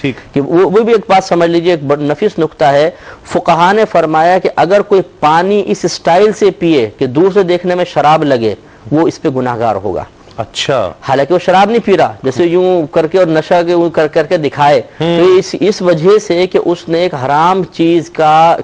کہ وہ بھی ایک بات سمجھ لیجئے، ایک نفیس نکتہ ہے. فقہا نے فرمایا کہ اگر کوئی پانی اس سٹائل سے پیے کہ دور سے دیکھنے میں شراب لگے، وہ اس پہ گناہگار ہوگا. اچھا، حالانکہ وہ شراب نہیں پی رہا، جیسے یوں کر کے اور نشہ کر کے دکھائے، تو اس وجہ سے کہ اس نے ایک حرام چیز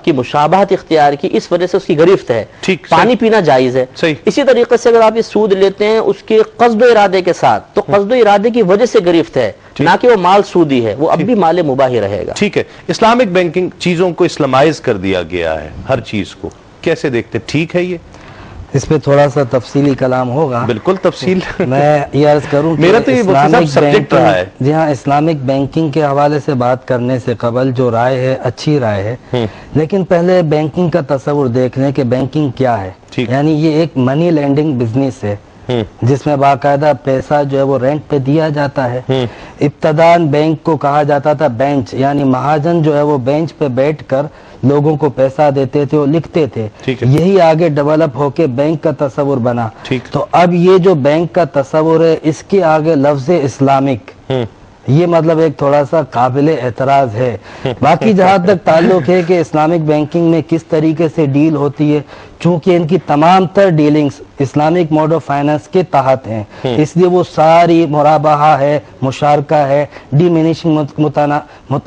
کی مشابہت اختیار کی، اس وجہ سے اس کی گرفت ہے. پانی پینا جائز ہے. اسی طریقے سے اگر آپ یہ سود لیتے ہیں اس کے قصد و ارادے کے ساتھ، تو قصد و ارادے کی وجہ سے گرفت ہے، نہ کہ وہ مال سودی ہے، وہ اب بھی مال مباح رہے گا. ٹھیک ہے. اسلامک بینکنگ چیزوں کو اسلامائز کر دیا گیا ہے، ہر چیز کو کیسے دیکھتے؟ ٹھیک ہے یہ؟ اس پہ تھوڑا سا تفصیلی کلام ہوگا. بالکل تفصیل. میں یہ عرض کروں میرا تو یہ سبجیکٹ رہا ہے. جی ہاں، اسلامک بینکنگ کے حوالے سے بات کرنے سے قبل جو رائے ہے اچھی رائے ہے، لیکن پہلے بینکنگ کا تصور دیکھ لیں کہ بینکنگ کیا ہے. یعنی یہ ایک منی لینڈنگ بزنس ہے جس میں باقاعدہ پیسہ جو ہے وہ رینٹ پہ دیا جاتا ہے. ابتداً بینک کو کہا جاتا تھا بینچ، یعنی مہاجن جو ہے وہ بینچ پہ بیٹھ کر لوگوں کو پیسہ دیتے تھے اور لکھتے تھے. یہی آگے ڈیولپ ہو کے بینک کا تصور بنا. تو اب یہ جو بینک کا تصور ہے، اس کے آگے لفظ اسلامک، یہ مطلب ایک تھوڑا سا قابل اعتراض ہے. باقی جہاں تک تعلق ہے کہ اسلامک بینکنگ میں کس طریقے سے ڈیل ہوتی ہے، چونکہ ان کی تمام تر dealings Islamic mode of finance کے تحت ہیں، اس لیے وہ ساری مرابحہ ہے، مشارکہ ہے، ڈیمینشنگ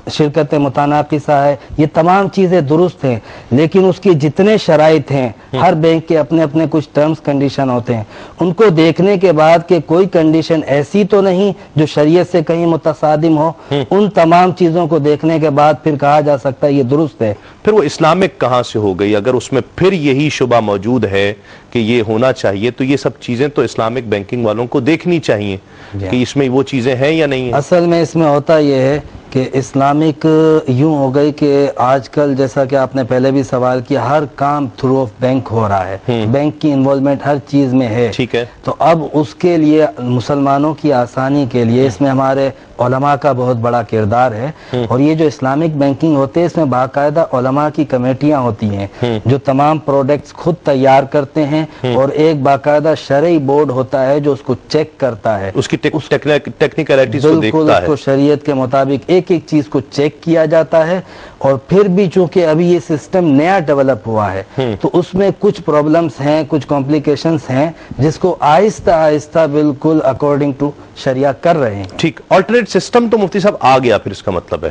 شرکت متناقصہ ہے، یہ تمام چیزیں درست ہیں. لیکن اس کی جتنے شرائط ہیں، ہر بینک کے اپنے اپنے کچھ ٹرمز کنڈیشن ہوتے ہیں، ان کو دیکھنے کے بعد کہ کوئی کنڈیشن ایسی تو نہیں جو شریعت سے کہیں متصادم ہو، ان تمام چیزوں کو دیکھنے کے بعد پھر کہا جا سکتا ہے یہ درست ہے. پھر وہ اسلامک کہاں سے ہو گئی؟ اگر اس میں پھر یہی شبہ موجود ہے کہ یہ ہونا چاہیے، تو یہ سب چیزیں تو اسلامک بینکنگ والوں کو دیکھنی چاہیے کہ اس میں وہ چیزیں ہیں یا نہیں ہیں. اصل میں اس میں ہوتا یہ ہے کہ اسلامک یوں ہو گئی کہ آج کل جیسا کہ آپ نے پہلے بھی سوال کیا، ہر کام تھرو آف بینک ہو رہا ہے، بینک کی انوالومنٹ ہر چیز میں ہے. ٹھیک ہے. تو اب اس کے لیے مسلمانوں کی آسانی کے لیے اس میں ہمارے علماء کا بہت بڑا کردار ہے. اور یہ جو اسلامک بینکنگ ہوتے ہیں، اس میں باقاعدہ علماء کی کمیٹیاں ہوتی ہیں جو تمام پروڈکٹس خود تیار کرتے ہیں، اور ایک باقاعدہ شرعی بورڈ ہوتا ہے جو اس کو چیک کرتا ہے، اس کی ٹیکنیکلٹیز کو دیکھتا ہے. بالکل، اس کو شریعت کے مطابق ایک ایک چیز کو چیک کیا جاتا ہے. اور پھر بھی چونکہ ابھی یہ سسٹم نیا ڈیولپ ہوا ہے، تو اس میں کچھ پرابلمز ہیں، کچھ کمپلیکیشنز ہیں، جس کو آہستہ آہستہ بالکل اکارڈنگ ٹو شریعہ کر رہے ہیں. ٹھیک. آلٹرنیٹ سسٹم تو مفتی صاحب آ گیا، پھر اس کا مطلب ہے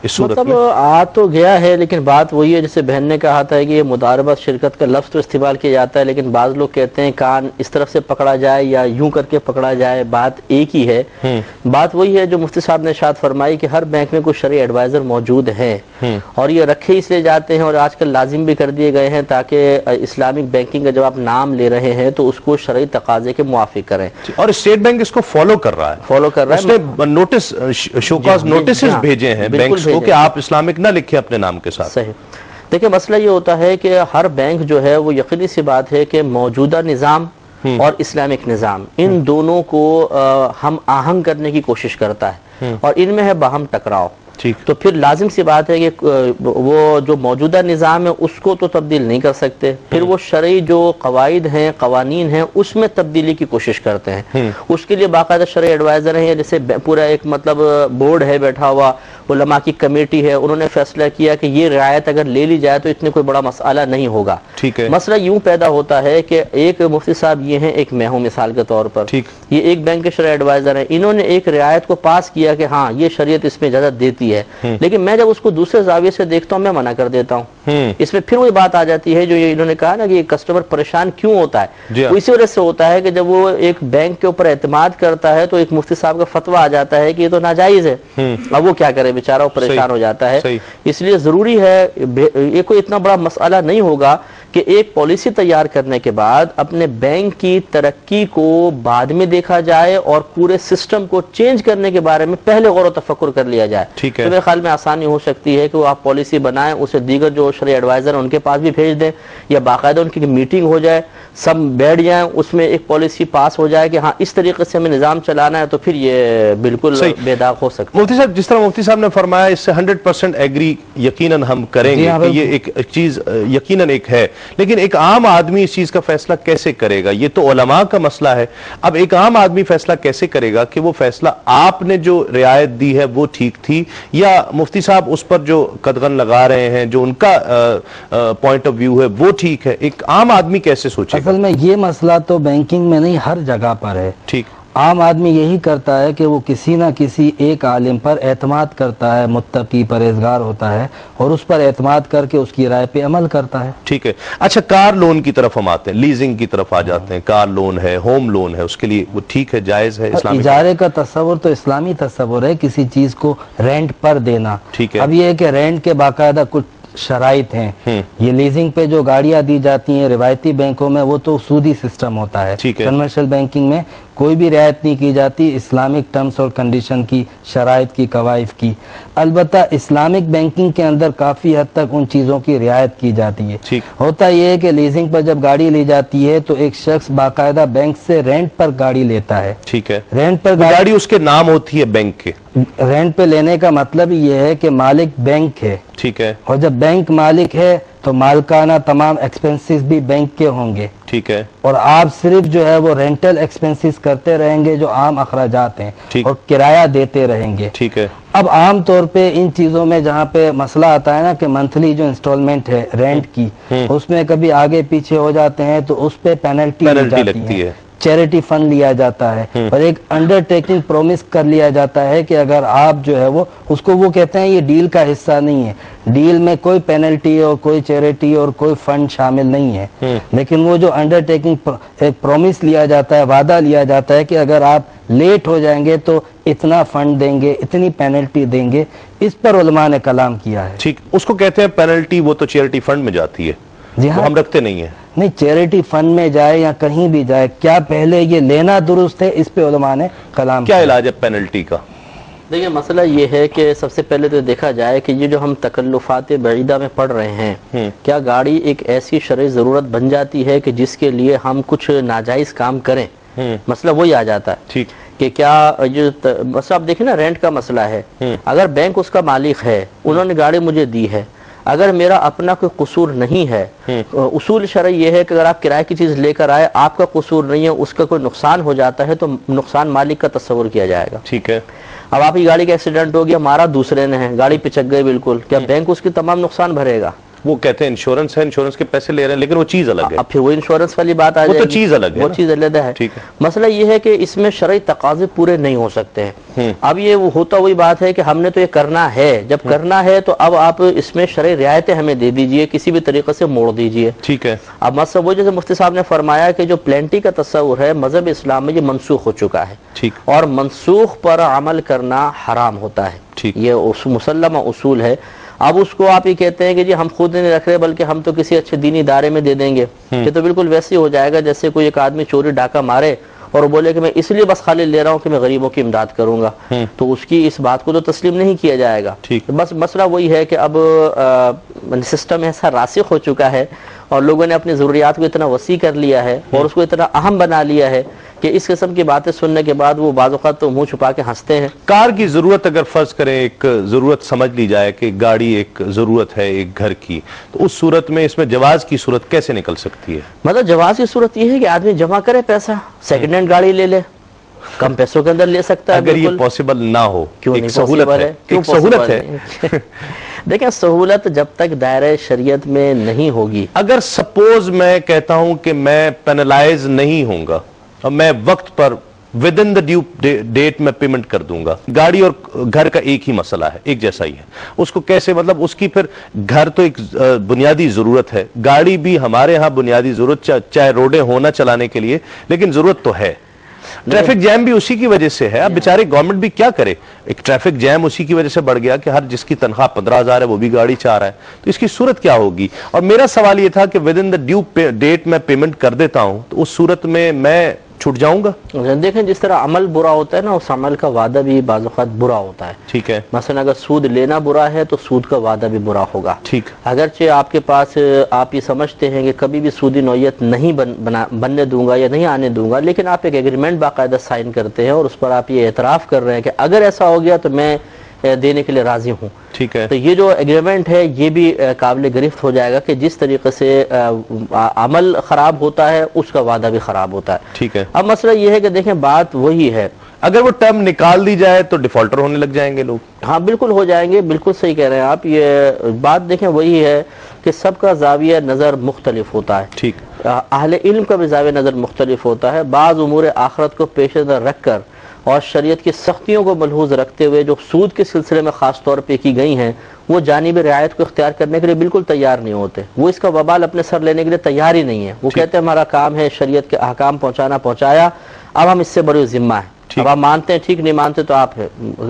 مطلب آ تو گیا ہے، لیکن بات وہی ہے جیسے بہن نے کہا تھا کہ یہ مضاربت شرکت کا لفظ تو استعمال کیا جاتا ہے، لیکن بعض لوگ کہتے ہیں کان اس طرف سے پکڑا جائے یا یوں کر کے پکڑا جائے، بات ایک ہی ہے. بات وہی ہے جو مفتی صاحب نے ارشاد فرمائی کہ ہر بینک میں کچھ شرعی ایڈوائزر موجود ہیں، اور یہ رکھے اس لیے جاتے ہیں اور آج کل لازم بھی کر دیے گئے ہیں تاکہ اسلامک بینکنگ کا جب آپ نام لے رہے ہیں تو اس کو شرعی تقاضے کے موافق کریں. اور اسٹیٹ بینک اس کو فالو کر رہا ہے. اس نے نوٹس شوکاز نوٹسز بھیجے ہیں بینکس کو کہ آپ اسلامک نہ لکھیں اپنے نام کے ساتھ. صحیح. دیکھیں مسئلہ یہ ہوتا ہے کہ ہر بینک جو ہے وہ یقینی سی بات ہے کہ موجودہ نظام اور اسلامک نظام ان دونوں کو ہم آہنگ کرنے کی کوشش کرتا ہے، اور ان میں ہے باہم ٹکراؤ. تو پھر لازم سی بات ہے کہ وہ جو موجودہ نظام ہے اس کو تو تبدیل نہیں کر سکتے، پھر وہ شرعی جو قواعد ہیں، قوانین ہیں، اس میں تبدیلی کی کوشش کرتے ہیں. اس کے لیے باقاعدہ شرعی ایڈوائزر ہیں، جیسے پورا ایک مطلب بورڈ ہے بیٹھا ہوا، علماء کی کمیٹی ہے، انہوں نے فیصلہ کیا کہ یہ رعایت اگر لے لی جائے تو اتنے کوئی بڑا مسئلہ نہیں ہوگا. مسئلہ یوں پیدا ہوتا ہے کہ ایک مفتی صاحب یہ ہیں، ایک میں ہوں مثال کے طور پر، یہ ایک بینک کے شرعی ایڈوائزر ہیں، انہوں نے ایک رعایت کو پاس کیا کہ ہاں یہ شریعت اس میں اجازت دیتی ہے، لیکن میں جب اس کو دوسرے زاویے سے دیکھتا ہوں میں منع کر دیتا ہوں. اس میں پھر وہی بات آ جاتی ہے جو انہوں نے کہا نا کہ کسٹمر پریشان کیوں ہوتا ہے، وہ اسی وجہ سے ہوتا ہے کہ جب وہ ایک بینک کے اوپر اعتماد کرتا ہے تو ایک مفتی صاحب کا فتویٰ آ جاتا ہے کہ یہ تو ناجائز ہے، اب وہ کیا کرے بیچارہ، وہ پریشان ہو جاتا ہے. اس لیے ضروری ہے، یہ کوئی اتنا بڑا مسئلہ نہیں ہوگا کہ ایک پالیسی تیار کرنے کے بعد اپنے بینک کی ترقی کو بعد میں دیکھا جائے اور پورے سسٹم کو چینج کرنے کے بارے میں پہلے غور و تفکر کر لیا جائے. تو میرے خیال میں آسانی ہو سکتی ہے کہ وہ آپ پالیسی بنائیں، اسے دیگر جو شرعی ایڈوائزر ہیں ان کے پاس بھی بھیج دیں، یا باقاعدہ ان کی میٹنگ ہو جائے، سب بیٹھ جائیں، اس میں ایک پالیسی پاس ہو جائے کہ ہاں اس طریقے سے ہمیں نظام چلانا ہے، تو پھر یہ بالکل بے داغ ہو سکتا ہے. مفتی صاحب، جس طرح مفتی صاحب نے فرمایا، اس سے 100% ایگری یقیناً ہم کریں گے کہ یہ ایک چیز یقیناً ایک ہے لیکن ایک عام آدمی اس چیز کا فیصلہ کیسے کرے گا؟ یہ تو علماء کا مسئلہ ہے. اب ایک عام آدمی فیصلہ کیسے کرے گا کہ وہ فیصلہ آپ نے جو رعایت دی ہے وہ ٹھیک تھی یا مفتی صاحب اس پر جو قدغن لگا رہے ہیں, جو ان کا پوائنٹ آف ویو ہے وہ ٹھیک ہے؟ ایک عام آدمی کیسے سوچے گا؟ اصل میں یہ مسئلہ تو بینکنگ میں نہیں, ہر جگہ پر ہے. ٹھیک. عام آدمی یہی کرتا ہے کہ وہ کسی نہ کسی ایک عالم پر اعتماد کرتا ہے, متقی پرہیزگار ہوتا ہے, اور اس پر اعتماد کر کے اس کی رائے پہ عمل کرتا ہے. ٹھیک ہے. اچھا, کار لون کی طرف ہم آتے ہیں, لیزنگ کی طرف آ جاتے ہیں. کار لون ہے, ہوم لون ہے, اس کے لیے وہ ٹھیک ہے, جائز ہے اسلامی؟ اجارے کا تصور تو اسلامی تصور ہے, کسی چیز کو رینٹ پر دینا. ٹھیک ہے. اب یہ ہے کہ رینٹ کے باقاعدہ کچھ شرائط ہیں. یہ لیزنگ پہ جو گاڑیاں دی جاتی ہیں روایتی بینکوں میں, وہ تو سودی سسٹم ہوتا ہے. کمرشل بینکنگ میں کوئی بھی رعایت نہیں کی جاتی اسلامک ٹرمز اور کنڈیشن کی, شرائط کی, قواعد کی. البتہ اسلامک بینکنگ کے اندر کافی حد تک ان چیزوں کی رعایت کی جاتی ہے. ہوتا یہ ہے کہ لیزنگ پر جب گاڑی لی جاتی ہے تو ایک شخص باقاعدہ بینک سے رینٹ پر گاڑی لیتا ہے. ٹھیک ہے. رینٹ پر گاڑی اس کے نام ہوتی ہے بینک کے. رینٹ پہ لینے کا مطلب یہ ہے کہ مالک بینک ہے. ٹھیک ہے. اور جب بینک مالک ہے تو مالکانہ تمام ایکسپنسز بھی بینک کے ہوں گے. ٹھیک ہے. اور آپ صرف جو ہے وہ رینٹل ایکسپنسز کرتے رہیں گے جو عام اخراجات ہیں, اور کرایہ دیتے رہیں گے. ٹھیک ہے. اب عام طور پہ ان چیزوں میں جہاں پہ مسئلہ آتا ہے نا کہ منتھلی جو انسٹالمنٹ ہے رینٹ کی, اس میں کبھی آگے پیچھے ہو جاتے ہیں تو اس پہ پینلٹی لگتی ہے. چیریٹی فنڈ لیا جاتا ہے, اور ایک انڈر ٹیکنگ پرومس کر لیا جاتا ہے کہ اگر آپ جو ہے وہ اس کو, وہ کہتے ہیں یہ ڈیل کا حصہ نہیں ہے, ڈیل میں کوئی پینلٹی اور کوئی چیریٹی اور کوئی فنڈ شامل نہیں ہے. لیکن وہ جو انڈر ٹیکنگ ایک پرومس لیا جاتا ہے, وعدہ لیا جاتا ہے کہ اگر آپ لیٹ ہو جائیں گے تو اتنا فنڈ دیں گے, اتنی پینلٹی دیں گے. اس پر علماء نے کلام کیا ہے. ٹھیک, اس کو کہتے ہیں پینلٹی, وہ تو چیریٹی فنڈ میں جاتی ہے. جی ہاں, ہم رکھتے نہیں ہیں. نہیں, چیریٹی فنڈ میں جائے یا کہیں بھی جائے, کیا پہلے یہ لینا درست ہے؟ اس پہ علماء نے کلام کیا علاج ہے پینلٹی کا؟ دیکھیں, مسئلہ یہ ہے کہ سب سے پہلے تو دیکھا جائے کہ یہ جو ہم تکلفات بعیدہ میں پڑھ رہے ہیں, کیا گاڑی ایک ایسی شرعی ضرورت بن جاتی ہے کہ جس کے لیے ہم کچھ ناجائز کام کریں؟ مسئلہ وہی آ جاتا ہے. ٹھیک, کہ کیا مسئلہ آپ دیکھیں نا, رینٹ کا مسئلہ ہے. اگر بینک اس کا مالک ہے, انہوں نے گاڑی مجھے دی ہے, اگر میرا اپنا کوئی قصور نہیں ہے, اصول شرعی یہ ہے کہ اگر آپ کرائے کی چیز لے کر آئے, آپ کا قصور نہیں ہے, اس کا کوئی نقصان ہو جاتا ہے تو نقصان مالک کا تصور کیا جائے گا. ٹھیک ہے. اب آپ کی گاڑی کا ایکسیڈنٹ ہو گیا, مارا دوسرے نے ہے, گاڑی پچک گئی بالکل, کیا بینک اس کی تمام نقصان بھرے گا؟ وہ کہتے ہیں انشورنس ہے, انشورنس کے پیسے لے رہے ہیں, لیکن وہ چیز الگ ہے. اب پھر وہ انشورنس والی بات آ جائے گی, وہ تو چیز الگ ہے, وہ چیز علیحدہ ہے. مسئلہ یہ ہے کہ اس میں شرعی تقاضے پورے نہیں ہو سکتے ہیں. اب یہ ہوتا وہی بات ہے کہ ہم نے تو یہ کرنا ہے, جب کرنا ہے تو اب آپ اس میں شرعی رعایتیں ہمیں دے دیجئے, کسی بھی طریقے سے موڑ دیجئے. ٹھیک ہے. اب مسئلہ وہ جیسے مفتی صاحب نے فرمایا کہ جو پلینٹی کا تصور ہے مذہب اسلام میں یہ منسوخ ہو چکا ہے, اور منسوخ پر عمل کرنا حرام ہوتا ہے. یہ مسلمہ اصول ہے. اب اس کو آپ ہی کہتے ہیں کہ جی ہم خود نہیں رکھ رہے بلکہ ہم تو کسی اچھے دینی ادارے میں دے دیں گے, یہ تو بالکل ویسے ہی ہو جائے گا جیسے کوئی ایک آدمی چوری ڈاکہ مارے اور بولے کہ میں اس لیے بس خالی لے رہا ہوں کہ میں غریبوں کی امداد کروں گا, تو اس کی اس بات کو تو تسلیم نہیں کیا جائے گا. بس مسئلہ وہی ہے کہ اب سسٹم ایسا راسخ ہو چکا ہے اور لوگوں نے اپنی ضروریات کو اتنا وسیع کر لیا ہے اور اس کو اتنا اہم بنا لیا ہے کہ اس قسم کی باتیں سننے کے بعد وہ بعض اوقات تو منہ چھپا کے ہنستے ہیں. کار کی ضرورت اگر فرض کریں, ایک ضرورت سمجھ لی جائے کہ گاڑی ایک ضرورت ہے ایک گھر کی, تو اس صورت میں اس میں جواز کی صورت کیسے نکل سکتی ہے؟ مطلب جواز کی صورت یہ ہے کہ آدمی جمع کرے پیسہ, سیکنڈ ہینڈ گاڑی لے لے, کم پیسوں کے اندر لے سکتا ہے. اگر یہ پاسبل نہ ہو, کیوں نہیں سہولت ہے, ایک سہولت ہے. دیکھیں, سہولت جب تک دائرہ شریعت میں نہیں ہوگی, اگر سپوز میں کہتا ہوں کہ میں پینلائز نہیں ہوں گا اور میں وقت پر ودن دا ڈیو ڈیٹ میں پیمنٹ کر دوں گا, گاڑی اور گھر کا ایک ہی مسئلہ ہے, ایک جیسا ہی ہے, اس کو کیسے, مطلب اس کی پھر گھر تو ایک بنیادی ضرورت ہے, گاڑی بھی ہمارے ہاں بنیادی ضرورت, چاہے روڈیں ہونا چلانے کے لیے, لیکن ضرورت تو ہے. ٹریفک جیم بھی اسی کی وجہ سے ہے. اب بیچارے گورنمنٹ بھی کیا کرے, ایک ٹریفک جیم اسی کی وجہ سے بڑھ گیا کہ ہر جس کی تنخواہ 15,000 ہے وہ بھی گاڑی چاہ رہا ہے, تو اس کی صورت کیا ہوگی؟ اور میرا سوال یہ تھا کہ within the due date میں پیمنٹ کر دیتا ہوں تو اس صورت میں چھوٹ جاؤں گا. دیکھیں, جس طرح عمل برا ہوتا ہے نا, اس عمل کا وعدہ بھی بعض اوقات برا ہوتا ہے. ٹھیک ہے. مثلا اگر سود لینا برا ہے تو سود کا وعدہ بھی برا ہوگا. ٹھیک. اگرچہ آپ کے پاس آپ یہ سمجھتے ہیں کہ کبھی بھی سودی نوعیت نہیں بننے دوں گا یا نہیں آنے دوں گا, لیکن آپ ایک ایگریمنٹ باقاعدہ سائن کرتے ہیں اور اس پر آپ یہ اعتراف کر رہے ہیں کہ اگر ایسا ہو گیا تو میں دینے کے لیے راضی ہوں. ٹھیک ہے. تو یہ جو ایگریمنٹ ہے یہ بھی قابل گرفت ہو جائے گا کہ جس طریقے سے عمل خراب ہوتا ہے اس کا وعدہ بھی خراب ہوتا ہے. ٹھیک ہے. اب مسئلہ یہ ہے کہ دیکھیں بات وہی ہے, اگر وہ ٹرم نکال دی جائے تو ڈیفالٹر ہونے لگ جائیں گے لوگ. ہاں بالکل ہو جائیں گے, بالکل صحیح کہہ رہے ہیں آپ. یہ بات دیکھیں وہی ہے کہ سب کا زاویہ نظر مختلف ہوتا ہے. ٹھیک. اہل علم کا بھی زاویہ نظر مختلف ہوتا ہے. بعض امور آخرت کو پیش نظر رکھ کر اور شریعت کی سختیوں کو ملحوظ رکھتے ہوئے جو سود کے سلسلے میں خاص طور پہ کی گئی ہیں وہ جانب رعایت کو اختیار کرنے کے لیے بالکل تیار نہیں ہوتے. وہ اس کا وبال اپنے سر لینے کے لیے تیار ہی نہیں ہے. وہ کہتے ہیں ہمارا کام ہے شریعت کے احکام پہنچایا, اب ہم اس سے بڑی ذمہ ہیں, اب آپ مانتے ہیں ٹھیک, نہیں مانتے تو آپ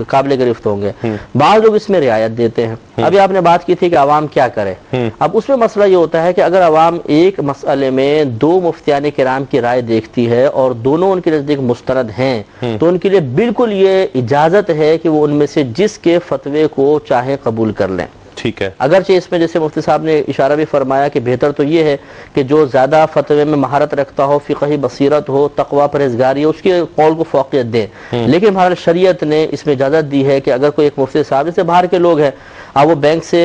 قابل گرفت ہوں گے. بعض لوگ اس میں رعایت دیتے ہیں. ابھی آپ نے بات کی تھی کہ عوام کیا کرے. اب اس میں مسئلہ یہ ہوتا ہے کہ اگر عوام ایک مسئلے میں دو مفتیان کرام کی رائے دیکھتی ہے اور دونوں ان کے نزدیک مستند ہیں تو ان کے لیے بالکل یہ اجازت ہے کہ وہ ان میں سے جس کے فتوے کو چاہیں قبول کر لیں. ٹھیک ہے. اگرچہ اس میں جیسے مفتی صاحب نے اشارہ بھی فرمایا کہ بہتر تو یہ ہے کہ جو زیادہ فتوے میں مہارت رکھتا ہو, فقہی بصیرت ہو, تقوی پرہیزگاری ہو, اس کے قول کو فوقیت دے. لیکن ہماری شریعت نے اس میں اجازت دی ہے کہ اگر کوئی ایک مفتی صاحب جیسے باہر کے لوگ ہیں, اب وہ بینک سے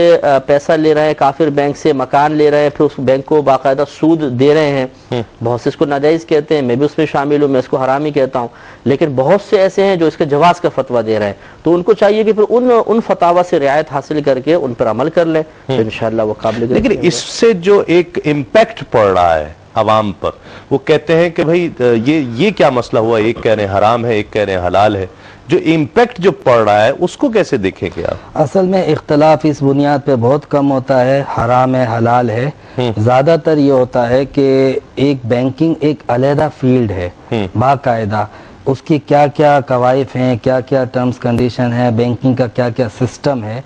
پیسہ لے رہے ہیں, کافر بینک سے مکان لے رہے ہیں, پھر اس بینک کو باقاعدہ سود دے رہے ہیں. بہت سے اس کو ناجائز کہتے ہیں, میں بھی اس میں شامل ہوں, میں اس کو حرامی کہتا ہوں, لیکن بہت سے ایسے ہیں جو اس کے جواز کا فتویٰ دے رہے ہیں. تو ان کو چاہیے کہ پھر ان فتاویٰ سے رعایت حاصل کر کے ان پر عمل کر لیں تو انشاءاللہ وہ قابل. لیکن اس سے جو ایک امپیکٹ پڑ رہا ہے عوام پر, وہ کہتے ہیں کہ بھائی یہ کیا مسئلہ ہوا, ایک کہہ رہے ہیں حرام ہے, ایک کہہ رہے ہیں حلال ہے, جو امپیکٹ جو پڑ رہا ہے اس کو کیسے دیکھیں گے آپ؟ اصل میں اختلاف اس بنیاد پہ بہت کم ہوتا ہے, حرام ہے حلال ہے. زیادہ تر یہ ہوتا ہے کہ ایک بینکنگ ایک علیحدہ فیلڈ ہے باقاعدہ, اس کی کیا کیا قوائف ہیں, کیا کیا ٹرمز کنڈیشن ہے, بینکنگ کا کیا کیا سسٹم ہے.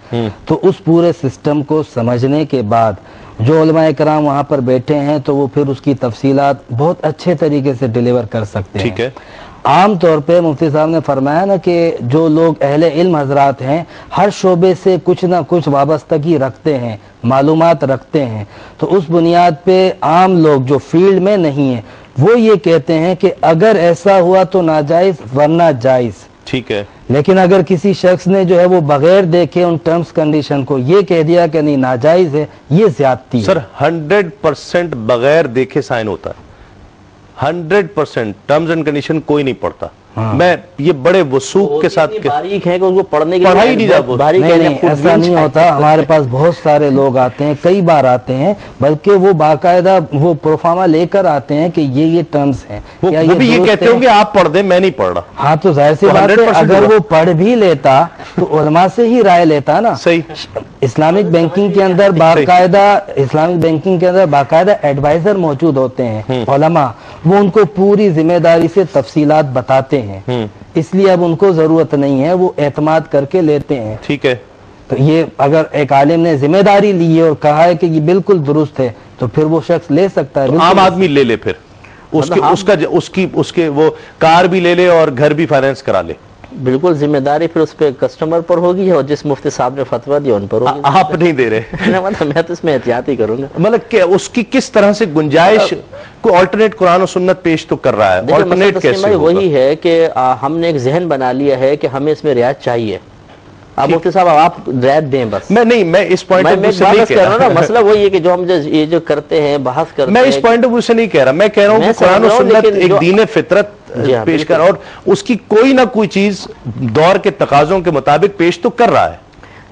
تو اس پورے سسٹم کو سمجھنے کے بعد جو علماء کرام وہاں پر بیٹھے ہیں تو وہ پھر اس کی تفصیلات بہت اچھے طریقے سے ڈیلیور کر سکتے ہیں. ٹھیک ہے. عام طور پہ مفتی صاحب نے فرمایا نا کہ جو لوگ اہل علم حضرات ہیں ہر شعبے سے کچھ نہ کچھ وابستگی رکھتے ہیں, معلومات رکھتے ہیں, تو اس بنیاد پہ عام لوگ جو فیلڈ میں نہیں ہیں وہ یہ کہتے ہیں کہ اگر ایسا ہوا تو ناجائز ورنہ جائز. ٹھیک ہے. لیکن اگر کسی شخص نے جو ہے وہ بغیر دیکھے ان ٹرمز کنڈیشن کو یہ کہہ دیا کہ نہیں ناجائز ہے, یہ زیادتی ہے. سر 100% بغیر دیکھے سائن ہوتا ہے, 100% ٹرمز اینڈ کنڈیشن کوئی نہیں پڑھتا. میں یہ بڑے وثوق کے ساتھ باریک ہے کہ ان کو پڑھنے کی پڑھائی نہیں جاتا. نہیں ایسا نہیں ہوتا. ہمارے پاس بہت سارے لوگ آتے ہیں, کئی بار آتے ہیں, بلکہ وہ باقاعدہ وہ پروفارما لے کر آتے ہیں کہ یہ ٹرمز ہیں. وہ بھی یہ کہتے ہوں کہ آپ پڑھ دیں, میں نہیں پڑھ رہا. ہاں تو ظاہر سی بات ہے اگر وہ پڑھ بھی لیتا تو علماء سے ہی رائے لیتا نا. صحیح. اسلامک بینکنگ کے اندر باقاعدہ ایڈوائزر موجود ہوتے ہیں علماء, وہ ان کو پوری ذمہ داری سے تفصیلات بتاتے ہیں, اس لیے اب ان کو ضرورت نہیں ہے, وہ اعتماد کر کے لیتے ہیں. ٹھیک ہے. تو یہ اگر ایک عالم نے ذمہ داری لی ہے اور کہا ہے کہ یہ بالکل درست ہے تو پھر وہ شخص لے سکتا ہے. عام آدمی لے لے, پھر اس کے وہ کار بھی لے لے اور گھر بھی فائنینس کرا لے. بالکل ذمہ داری پھر اس پہ کسٹمر پر ہوگی اور جس مفتی صاحب نے فتویٰ دیا ان پر ہوگی. آپ نہیں دے رہے. میں تو اس میں احتیاط ہی کروں گا. مطلب کہ اس کی کس طرح سے گنجائش کو آلٹرنیٹ قرآن و سنت پیش تو کر رہا ہے, آلٹرنیٹ کیسے ہوگا؟ وہی ہے کہ ہم نے ایک ذہن بنا لیا ہے کہ ہمیں اس میں رعایت چاہیے. اب مفتی صاحب آپ رعایت دیں بس. میں اس پوائنٹ سے نہیں کہہ رہا. مسئلہ وہی ہے کہ جو ہم یہ جو کرتے ہیں بحث کرتے ہیں, میں اس پوائنٹ آف ویو سے نہیں کہہ رہا. میں کہہ رہا ہوں کہ قرآن و سنت ایک دین فطرت پیش کر اور اس کی کوئی نہ کوئی چیز دور کے تقاضوں کے مطابق پیش تو کر رہا ہے.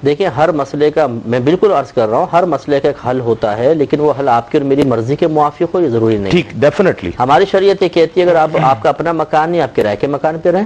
دیکھیں ہر مسئلے کا, میں بالکل عرض کر رہا ہوں, ہر مسئلے کا ایک حل ہوتا ہے, لیکن وہ حل آپ کی اور میری مرضی کے موافق ہو یہ ضروری نہیں. ٹھیک, ڈیفینیٹلی. ہماری شریعت یہ کہتی ہے اگر آپ کا اپنا مکان نہیں, آپ کرائے کے مکان پہ رہیں,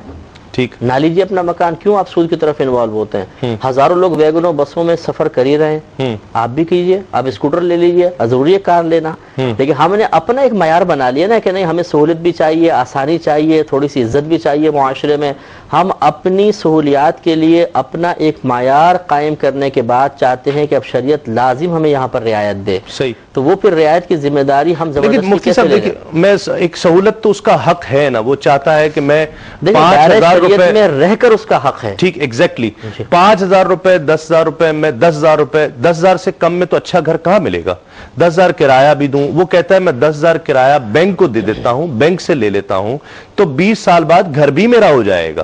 ٹھیک نہ لیجیے اپنا مکان. کیوں آپ سود کی طرف انوالو ہوتے ہیں؟ ہزاروں لوگ ویگنوں بسوں میں سفر کر ہی رہے ہیں, آپ بھی کیجئے. آپ اسکوٹر لے لیجئے, ضروری ہے کار لینا, لیکن ہم نے اپنا ایک معیار بنا لیا نا کہ نہیں ہمیں سہولت بھی چاہیے, آسانی چاہیے, تھوڑی سی عزت بھی چاہیے معاشرے میں. ہم اپنی سہولیات کے لیے اپنا ایک معیار قائم کرنے کے بعد چاہتے ہیں کہ اب شریعت لازم ہمیں یہاں پر رعایت دے. صحیح. تو وہ پھر رعایت کی ذمہ داری ہم لیکن مفتی صاحب دیکھیں, میں ایک سہولت تو اس کا حق ہے نا, وہ چاہتا ہے کہ میں 5,000 روپے میں رہ کر اس کا حق ہے. ٹھیک, ایگزیکٹلی. 5,000 روپے, 10,000 روپے, میں 10,000 روپے, 10,000 سے کم میں تو اچھا گھر کہاں ملے گا. 10,000 کرایہ بھی دوں, وہ کہتا ہے میں 10,000 کرایہ بینک کو دے دیتا ہوں, بینک سے لے لیتا ہوں, تو 20 سال بعد گھر بھی میرا ہو جائے گا.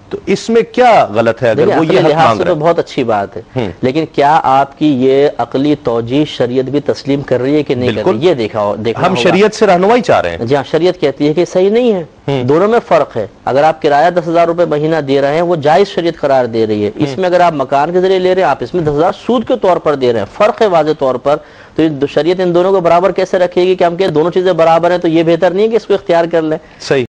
تو اس میں کیا غلط ہے اگر وہ یہ حق لحاظ مانگ سے رہا تو بہت اچھی بات ہے، لیکن کیا آپ کی یہ عقلی توجیہ شریعت بھی تسلیم کر رہی ہے کہ نہیں کر رہی؟ یہ دیکھنا ہم ہوگا۔ شریعت سے رہنمائی چاہ رہے ہیں۔ جی ہاں، شریعت کہتی ہے کہ صحیح نہیں ہے، دونوں میں فرق ہے۔ اگر آپ کرایہ 10,000 روپے مہینہ دے رہے ہیں وہ جائز شریعت قرار دے رہی ہے، اس میں اگر آپ مکان کے ذریعے لے رہے ہیں آپ اس میں 10,000 سود کے طور پر دے رہے ہیں، فرق ہے واضح طور پر۔ تو شریعت ان دونوں کو برابر کیسے رکھے گی کہ ہم کہ دونوں چیزیں برابر ہیں تو یہ بہتر نہیں ہے کہ اس کو اختیار کر لیں؟ صحیح۔